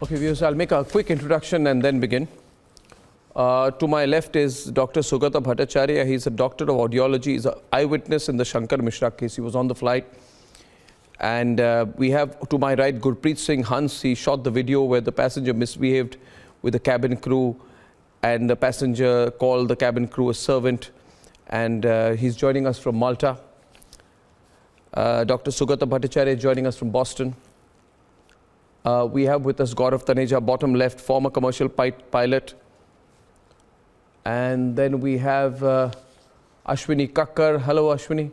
Okay, viewers, I'll make a quick introduction and then begin. To my left is Dr. Sugata Bhattacharya. He's a doctor of audiology. He's an eyewitness in the Shankar Mishra case. He was on the flight. And we have to my right Gurpreet Singh Hans. He shot the video where the passenger misbehaved with the cabin crew, and the passenger called the cabin crew a servant. And he's joining us from Malta. Dr. Sugata Bhattacharya joining us from Boston. We have with us Gaurav Taneja, bottom left, former commercial pilot. And then we have Ashwini Kakkar. Hello, Ashwini.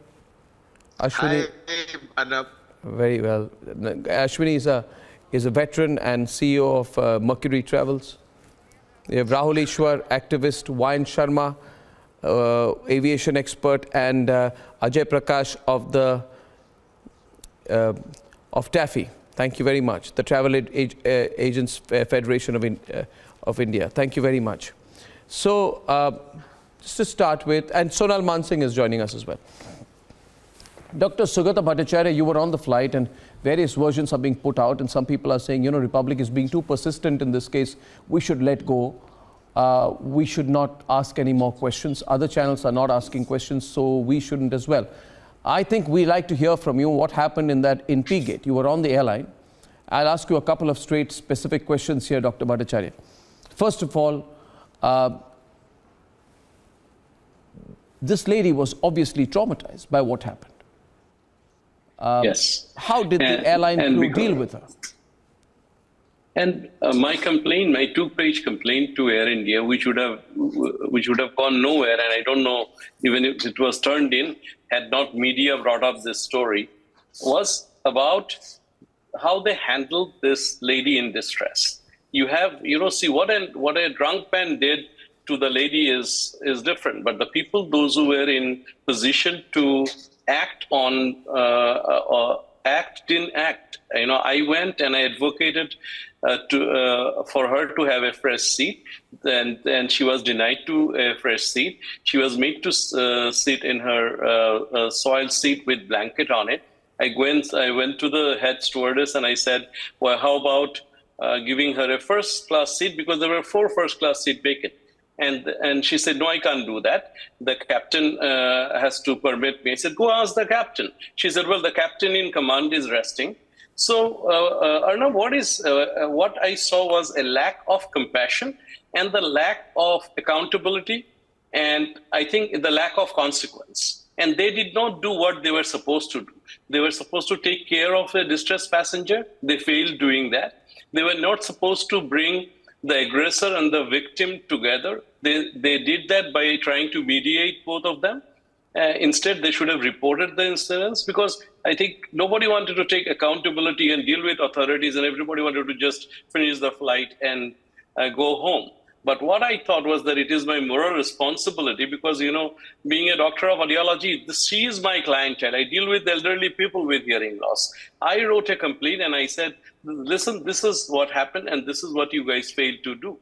Ashwini. Hi, Arnab. Very well. Ashwini is a veteran and CEO of Mercury Travels. We have Rahul Ishwar, activist, Wayan Sharma, aviation expert, and Ajay Prakash of TAFE. Thank you very much. The Travel Agents Federation of India. Thank you very much. So, just to start with, and Sonal Mansingh is joining us as well. Dr. Sugata Bhattacharya, you were on the flight and various versions are being put out, and some people are saying, you know, Republic is being too persistent in this case. We should let go. We should not ask any more questions. Other channels are not asking questions, so we shouldn't as well. I think we like to hear from you what happened in P-Gate. You were on the airline. I'll ask you a couple of straight specific questions here, Dr. Bhattacharya. First of all, this lady was obviously traumatized by what happened. Yes. How did the airline crew deal with her? And my complaint, my two-page complaint to Air India, which would have gone nowhere, and I don't know even if it was turned in, had not media brought up this story, was about how they handled this lady in distress. You have, see what a drunk man did to the lady is different, but the people, those who were in position to act on didn't act. I went and I advocated for her to have a fresh seat, and she was denied to a fresh seat. She was made to sit in her soiled seat with blanket on it. I went to the head stewardess and I said, well, how about giving her a first-class seat, because there were 4 first-class seats vacant. And she said, no, I can't do that. The captain has to permit me. I said, go ask the captain. She said, well, the captain in command is resting. So, Arnab, what I saw was a lack of compassion and the lack of accountability, and I think the lack of consequence. And they did not do what they were supposed to do. They were supposed to take care of a distressed passenger. They failed doing that. They were not supposed to bring the aggressor and the victim together. They did that by trying to mediate both of them. Instead, they should have reported the incidents, because I think nobody wanted to take accountability and deal with authorities, and everybody wanted to just finish the flight and go home. But what I thought was that it is my moral responsibility, because, being a doctor of audiology, she is my clientele. I deal with elderly people with hearing loss. I wrote a complaint and I said, listen, this is what happened and this is what you guys failed to do.